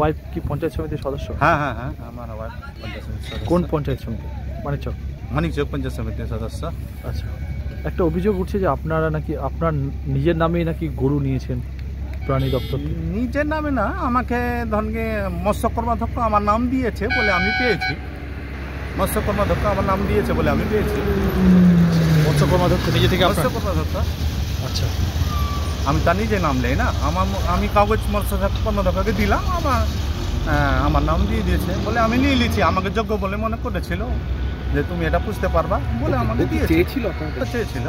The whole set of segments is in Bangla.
ওয়াইফ কি পঞ্চায়েত সমিতির সদস্য? হ্যাঁ হ্যাঁ হ্যাঁ, আমার ওয়াইফ পঞ্চায়েত সমিতির সদস্য। কোন পঞ্চায়েত সমিতি? মানিকচক? মানিকচক পঞ্চায়েত সমিতির সদস্য। আচ্ছা, একটা অভিযোগ উঠছে যে আপনারা নাকি আপনার নিজের নামেই নাকি গরু নিয়েছেন প্রাণী দপ্তর থেকে। নিজের নামে না, আমাকে ধরনকে মৎস্য কর্মাধ্যক্ষ আমার নাম দিয়েছে বলে আমি পেয়েছি। মৎস্য কর্মাধ্যক্ষ আমার নাম দিয়েছে বলে আমি পেয়েছি। মৎস্য কর্মাধ্যক্ষ নিজে থেকে? মৎস্য কর্মাধ্যক্ষ। আচ্ছা, আমি তার নিজে নাম নেই না, আমি কাগজ মৎস্য কর্মাধ্যক্ষকে দিলাম, আমার নাম দিয়ে দিয়েছে বলে আমি নিয়ে নিয়েছি। আমাকে যোগ্য বলে মনে করেছিল যে তুমি এটা বুঝতে পারবা বলে আমাকে চেয়েছিল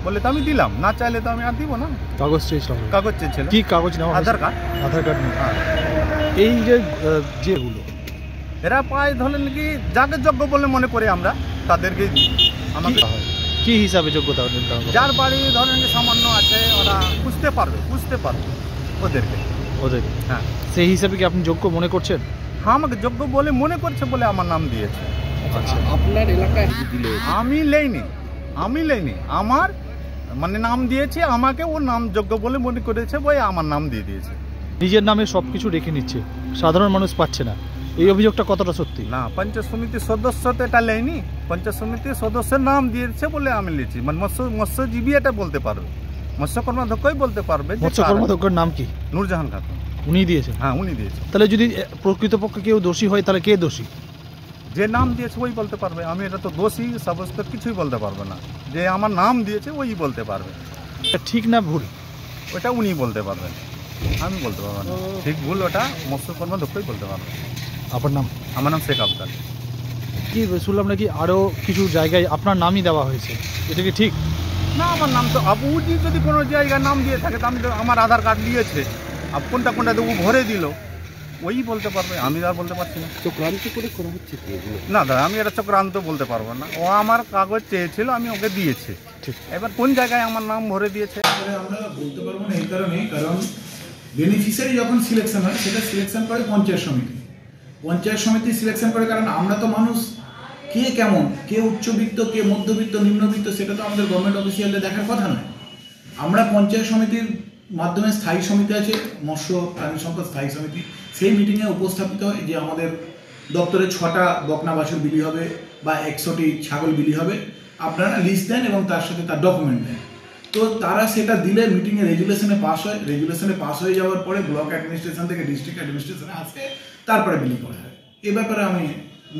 বলে তো আমি দিলাম, না চাইলে তো আমি আর দিব না। কাগজ চেয়েছিল? কাগজ চেয়েছিল। কি কাগজ নেওয়া? আধার কার্ড। আধার কার্ড নেই? হ্যাঁ। এই যেগুলো এরা পায় ধরেন কি যাকে যোগ্য বলে মনে করি আমরা তাদেরকে আমাকে কি হিসাবে যোগ্যতা নির্ধারণ? যার বাড়ি ধরেন সামান্য আছে ওরা বুঝতে পারবে ওদেরকে। হ্যাঁ, সেই হিসাবে কি আপনি যোগ্য মনে করছেন? হ্যাঁ, আমাকে যোগ্য বলে মনে করছে বলে আমার নাম দিয়েছে। আচ্ছা, আপনার এলাকায় আমি লেইনি, আমার মানে নাম দিয়েছে, আমাকে ও নাম যোগ্য বলে মনে করেছে বলে আমার নাম দিয়ে দিয়েছে। নিজের নামে সবকিছু রেখে নিচ্ছে, সাধারণ মানুষ পাচ্ছে না, এই অভিযোগটা কতটা সত্যি? না, পঞ্চায়েত সমিতির সদস্য তো এটা লেয়নি, পঞ্চায়েত সমিতির সদস্যের নাম দিয়েছে বলে আমি লিখছি। মানে মৎস্যজীবী এটা বলতে পারবে, মৎস্য কর্মাধ্যক্ষই বলতে পারবে। মৎস্য কর্মাধ্যক্ষের নাম কি? নূরজাহান খাতুন। উনি দিয়েছেন? হ্যাঁ, উনি দিয়েছেন। তাহলে যদি প্রকৃতপক্ষে কেউ দোষী হয় তাহলে কে দোষী? যে নাম দিয়েছে ওই বলতে পারবে। আমি এটা তো দোষী সাব্যস্ত কিছুই বলতে পারবো না। যে আমার নাম দিয়েছে ওই বলতে পারবে। ঠিক না ভুল ওটা উনি বলতে পারবেন, আমি বলতে পারবো না। ঠিক ভুল ওটা মৎস্য কর্মাধ্যক্ষই বলতে পারবে। আপনার নাম? আমার নাম শেখ আফতার। কি শুনলাম নাকি আরও কিছু জায়গায় আপনার নামই দেওয়া হয়েছে, এটা কি ঠিক? না, আমার নাম তো আবুজি যদি কোনো জায়গায় নাম দিয়ে থাকে তো আমি তো, আমার আধার কার্ড দিয়েছে, কোনটা তো ও ভরে দিল, ওই বলতে পারবে, আমি আর বলতে পারছি না। চক্রান্ত করে করা হচ্ছে না দাদা, আমি এটা চক্রান্ত বলতে পারবো না। ও আমার কাগজ চেয়েছিল, আমি ওকে দিয়েছি। এবার কোন জায়গায় আমার নাম ভরে দিয়েছে আমরা বলতে পারবো না। এই কারণ বেনিফিশিয়ারি যখন সিলেকশন হয় সেটা সিলেকশন করে পঞ্চায়েত সমিতি সিলেকশন করে। কারণ আমরা তো মানুষ, কে কেমন, কে উচ্চবিত্ত, কে মধ্যবিত্ত, নিম্নবিত্ত, সেটা তো আমাদের গভর্নমেন্ট অফিসিয়ালদের দেখার কথা নয়। আমরা পঞ্চায়েত সমিতির মাধ্যমে স্থায়ী সমিতি আছে, মৎস্য প্রাণী সম্পদ স্থায়ী সমিতি, সেই মিটিংয়ে উপস্থাপিত হয় যে আমাদের দপ্তরে 6টা বকনা বাছুর বিলি হবে বা 100টি ছাগল বিলি হবে, আপনারা লিস্ট দেন এবং তার সাথে তার ডকুমেন্ট দেন। তো তারা সেটা দিলে মিটিংয়ে রেজুলেশনে পাস হয়। রেজুলেশনে পাস হয়ে যাওয়ার পরে ব্লক অ্যাডমিনিস্ট্রেশন থেকে ডিস্ট্রিক্ট অ্যাডমিনিস্ট্রেশনে আসে, তারপরে বিলি করা হয়। এ ব্যাপারে আমি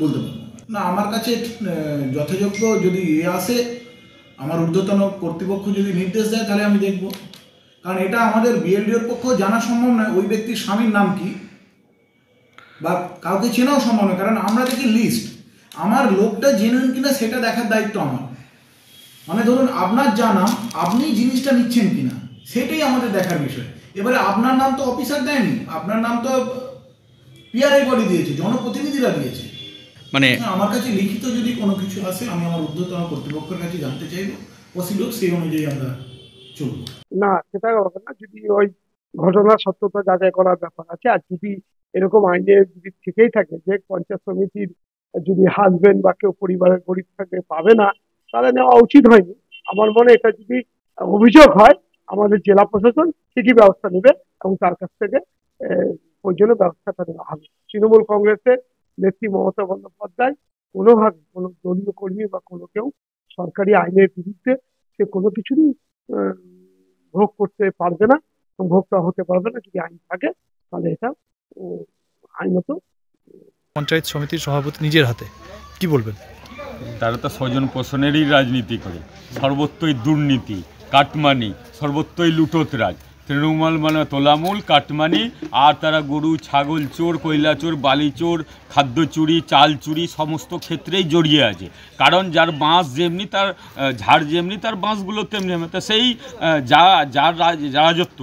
বলতে পারবো না। আমার কাছে যথাযোগ্য যদি আসে, আমার ঊর্ধ্বতন কর্তৃপক্ষ যদি নির্দেশ দেয় তাহলে আমি দেখব। কারণ এটা আমাদের বিএলডিওর পক্ষেও জানা সম্ভব নয় ওই ব্যক্তির স্বামীর নাম কি, বা কাউকে চেনাও সম্ভব নয়। কারণ আমরা দেখি লিস্ট, আমার লোকটা জেনুইন কিনা সেটা দেখার দায়িত্ব আমার। মানে ধরুন আপনার যা নাম, আপনি জিনিসটা নিচ্ছেন কিনা সেটাই আমাদের দেখার বিষয়। এবারে আপনার নাম তো অফিসার দেয়নি, আপনার নাম তো পিআরআই বডি দিয়েছে, জনপ্রতিনিধিরা দিয়েছে। মানে আমার কাছে লিখিত যদি কোনো কিছু আসে, আমি আমার ঊর্ধ্বতন কর্তৃপক্ষের কাছে জানতে চাইবো, প্রসিডিউর সেই অনুযায়ী আমরা চলবো। না, সেটা হবে না। যদি ওই ঘটনার সত্যতা যাচাই করার ব্যাপার আছে, আর যদি এরকম আইনে যদি থেকেই থাকে যে পঞ্চায়েত সমিতির যদি হাজবেন্ড বা কেউ পরিবারের গরিব থাকে পাবে না, তাহলে নেওয়া উচিত হয়নি। আমার মনে এটা যদি অভিযোগ হয়, আমাদের জেলা প্রশাসন ঠিকই ব্যবস্থা নেবে এবং তার কাছ থেকে প্রয়োজনীয় ব্যবস্থাটা নেওয়া হবে। তৃণমূল কংগ্রেসের নেত্রী মমতা বন্দ্যোপাধ্যায় কোনোভাবে কোনো দলীয় কর্মী বা কোনো কেউ সরকারি আইনের বিরুদ্ধে সে কোনো কিছুরই ভোগ করতে পারবে না এবং ভোগটা হতে পারবে না। যদি আইন থাকে তাহলে এটা আইনত। পঞ্চায়েত সমিতির সভাপতি নিজের হাতে কি বলবেন? তারা তো স্বজন পোষণেরই রাজনীতি করে, সর্বত্রই দুর্নীতি, কাটমানি, সর্বত্রই লুটোতরাজ। তৃণমূল মানে তোলামূল কাটমানি, আর তারা গরু ছাগল চোর, কয়লা চোর, বালি চোর, খাদ্য চুরি, চাল চুরি সমস্ত ক্ষেত্রেই জড়িয়ে আছে। কারণ যার বাঁশ যেমনি তার ঝাড় যেমনি তার বাঁশগুলো তেমনি হবে। তা সেই যার রাজত্ব,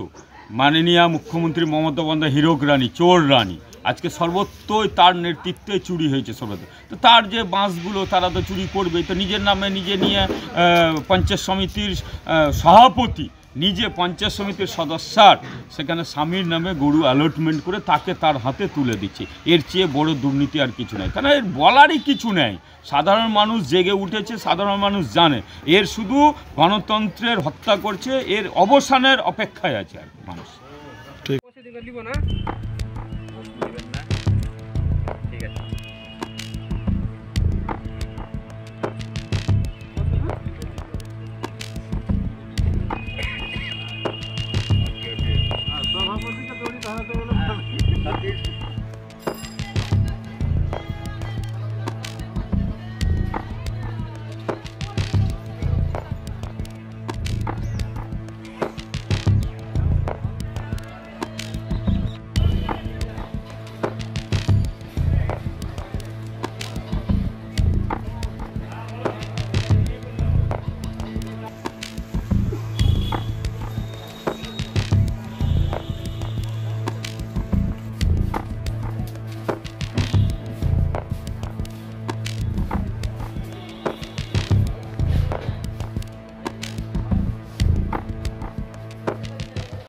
মাননীয় মুখ্যমন্ত্রী মমতা বন্দ্যোপাধ্যায় হীরক রানী, চোর রানী, আজকে সর্বত্রই তার নেতৃত্বে চুরি হয়েছে সর্বত্র। তো তার যে বাঁশগুলো তারা তো চুরি করবেই। তো নিজের নামে নিজে নিয়ে পঞ্চায়েত সমিতির সভাপতি, নিজে পঞ্চায়েত সমিতির সদস্যার সেখানে স্বামীর নামে গরু অ্যালটমেন্ট করে তাকে তার হাতে তুলে দিচ্ছে। এর চেয়ে বড় দুর্নীতি আর কিছু নেই। কারণ এর বলারই কিছু নেই। সাধারণ মানুষ জেগে উঠেছে, সাধারণ মানুষ জানে এর শুধু গণতন্ত্রের হত্যা করছে, এর অবসানের অপেক্ষায় আছে আর মানুষ। ঠিক।